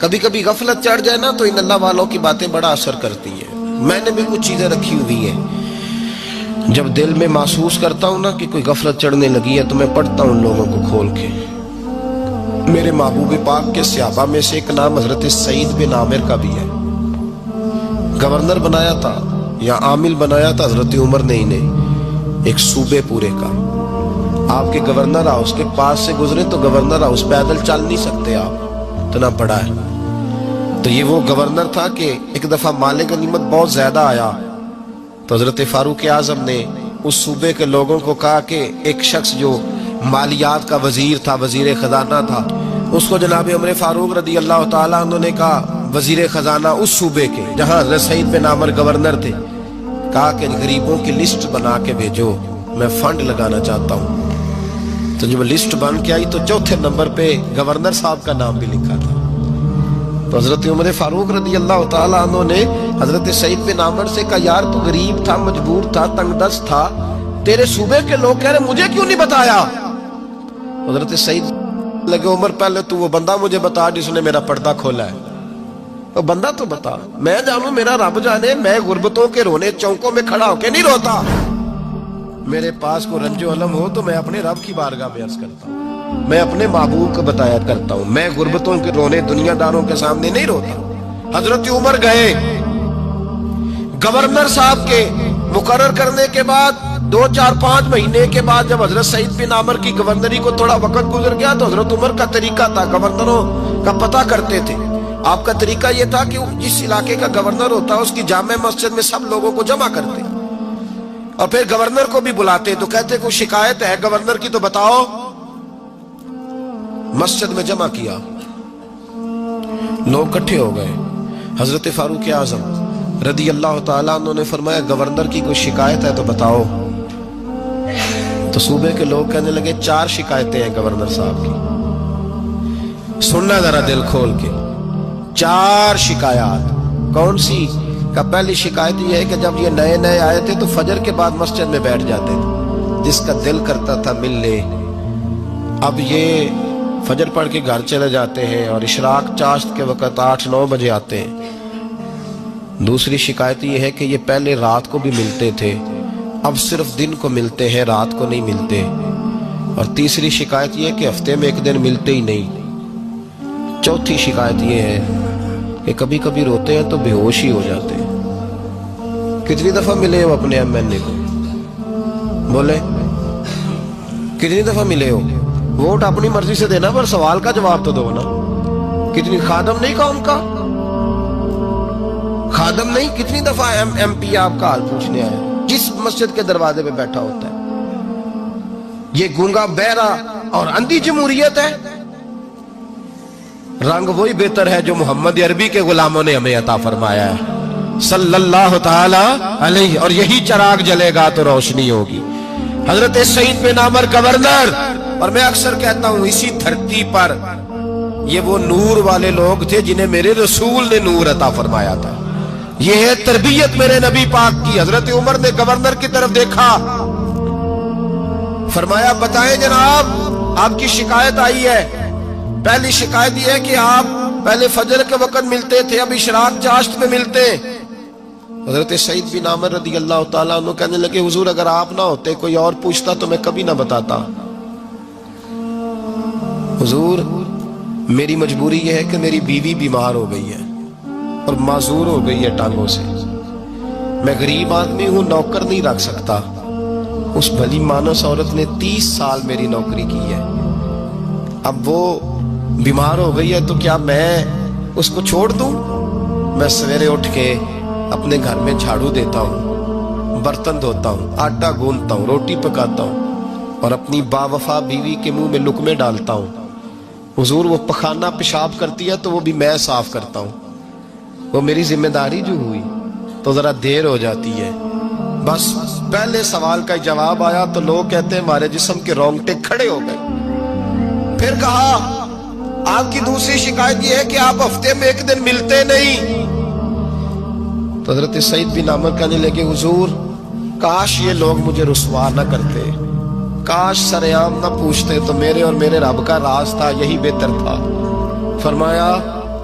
کبھی کبھی غفلت چڑھ جائے نا تو ان اللہ والوں کی باتیں بڑا اثر کرتی ہیں. میں نے بھی کچھ چیزیں رکھی ہوئی ہیں، جب دل میں محسوس کرتا ہوں نا کہ کوئی غفلت چڑھنے لگی ہے تو میں پڑھتا ہوں لوگوں کو کھول کے. میرے محبوب پاک کے صحابہ میں سے ایک نام حضرت سعید بن عامر کا بھی ہے. گورنر بنایا تھا یا عامل بنایا تھا حضرت عمر نے انہیں ایک صوبے پورے کا. آپ کے گورنر ہاؤس کے پاس سے گزرے تو گورنر ہاؤس پیدل چل نہیں سکتے آپ، اتنا بڑا ہے. تو یہ وہ گورنر تھا کہ ایک دفعہ مال غنیمت بہت زیادہ آیا تو حضرت فاروق اعظم نے اس صوبے کے لوگوں کو کہا کہ ایک شخص جو مالیات کا وزیر تھا، وزیر خزانہ تھا، اس کو جناب عمر فاروق رضی اللہ تعالیٰ عنہ نے کہا وزیر خزانہ اس صوبے کے جہاں حضرت سعید بن عامر گورنر تھے، کہا کہ غریبوں کی لسٹ بنا کے بھیجو، میں فنڈ لگانا چاہتا ہوں. تو جب لسٹ بن کے آئی تو چوتھے نمبر پہ گورنر صاحب کا نام بھی لکھا تھا. تو حضرت عمر فاروق رضی اللہ تعالیٰ عنہ نے حضرت سعید بن عامر سے کہا یار تو غریب تھا، مجبور تھا، تنگ دست تھا، تیرے صوبے کے لوگ کہہ رہے مجھے کیوں نہیں بتایا؟ حضرت سعید لگے عمر پہلے تو وہ بندہ مجھے بتا جس نے میرا پردہ کھولا ہے، وہ بندہ تو بتا، میں جانوں میرا رب جانے، میں غربتوں کے رونے چوکوں میں کھڑا ہو کے نہیں روتا. میرے پاس کو رنج و علم ہو تو میں اپنے رب کی بارگاہ میں عرض کرتا ہوں، میں اپنے محبوب کو بتایا کرتا ہوں، میں غربتوں کے رونے دنیا داروں کے سامنے نہیں روتا. حضرت عمر گئے گورنر صاحب کے مقرر کرنے کے بعد 2 4 5 مہینے کے بعد جب حضرت سعید بن عامر کی گورنری کو تھوڑا وقت گزر گیا تو حضرت عمر کا طریقہ تھا، گورنروں کا پتہ کرتے تھے. آپ کا طریقہ یہ تھا کہ جس علاقے کا گورنر ہوتا اس کی جامع مسجد میں سب لوگوں کو جمع کرتے اور پھر گورنر کو بھی بلاتے تو کہتے کوئی شکایت ہے گورنر کی تو بتاؤ. مسجد میں جمع کیا، لوگ اکٹھے ہو گئے. حضرت فاروق اعظم رضی اللہ تعالیٰ عنہ نے فرمایا گورنر کی کوئی شکایت ہے تو بتاؤ. تو صوبے کے لوگ کہنے لگے 4 شکایتیں ہیں گورنر صاحب کی. سننا ذرا دل کھول کے، 4 شکایات. کون سی؟ کہ پہلی شکایت یہ ہے کہ جب یہ نئے نئے آئے تھے تو فجر کے بعد مسجد میں بیٹھ جاتے تھے، جس کا دل کرتا تھا مل لے. اب یہ فجر پڑھ کے گھر چلے جاتے ہیں اور اشراق چاشت کے وقت 8 9 بجے آتے ہیں. دوسری شکایت یہ ہے کہ یہ پہلے رات کو بھی ملتے تھے، اب صرف دن کو ملتے ہیں، رات کو نہیں ملتے. اور تیسری شکایت یہ ہے کہ ہفتے میں ایک دن ملتے ہی نہیں. چوتھی شکایت یہ ہے کہ کبھی کبھی روتے ہیں تو بے ہوش ہی ہو جاتے ہیں. کتنی دفعہ ملے ہو اپنے ایم این اے کو؟ بولے کتنی دفعہ ملے ہو؟ ووٹ اپنی مرضی سے دینا پر سوال کا جواب تو دو نا. کتنی خادم نہیں قوم کا؟ خادم نہیں، کتنی دفعہ ایم پی آپ کا حال پوچھنے آئے جس مسجد کے دروازے پہ بیٹھا ہوتا ہے؟ یہ گونگا بہرا اور اندھی جمہوریت ہے؟ رنگ وہی بہتر ہے جو محمد عربی کے غلاموں نے ہمیں عطا فرمایا ہے صلی اللہ تعالی علیہ، اور یہی چراغ جلے گا تو روشنی ہوگی. حضرت سعید بن عامر گورنر، اور میں اکثر کہتا ہوں اسی دھرتی پر یہ وہ نور والے لوگ تھے جنہیں میرے رسول نے نور عطا فرمایا تھا. یہ ہے تربیت میرے نبی پاک کی. حضرت عمر نے گورنر کی طرف دیکھا، فرمایا بتائیں جناب آپ کی شکایت آئی ہے. پہلی شکایت یہ ہے کہ آپ پہلے فجر کے وقت ملتے تھے، اب اشراق چاشت میں ملتے. حضرت سعید بن عامر رضی اللہ تعالیٰ عنہ کہنے لگے حضور اگر آپ نہ ہوتے کوئی اور پوچھتا تو میں کبھی نہ بتاتا. حضور میری مجبوری یہ ہے کہ میری بیوی بیمار ہو گئی ہے اور معذور ہو گئی ہے ٹانگوں سے. میں غریب آدمی ہوں، نوکر نہیں رکھ سکتا. اس بھلی مانس عورت نے 30 سال میری نوکری کی ہے، اب وہ بیمار ہو گئی ہے تو کیا میں اس کو چھوڑ دوں؟ میں سویرے اٹھ کے اپنے گھر میں جھاڑو دیتا ہوں، برتن دھوتا ہوں، آٹا گوندتا ہوں، روٹی پکاتا ہوں اور اپنی باوفا بیوی کے منہ میں لقمے ڈالتا ہوں. حضور وہ پخانہ پیشاب کرتی ہے تو وہ بھی میں صاف کرتا ہوں. وہ میری ذمہ داری جو ہوئی تو ذرا دیر ہو جاتی ہے. بس پہلے سوال کا جواب آیا تو لوگ کہتے ہیں ہمارے جسم کے رونگٹے کھڑے ہو گئے. پھر کہا آپ کی دوسری شکایت یہ ہے کہ آپ ہفتے میں ایک دن ملتے نہیں. تو حضرت سعید بن عامر کہنے لگے حضور کاش یہ لوگ مجھے رسوا نہ کرتے، کاش سرعام نہ پوچھتے تو میرے اور میرے رب کا راز تھا، یہی بہتر تھا. فرمایا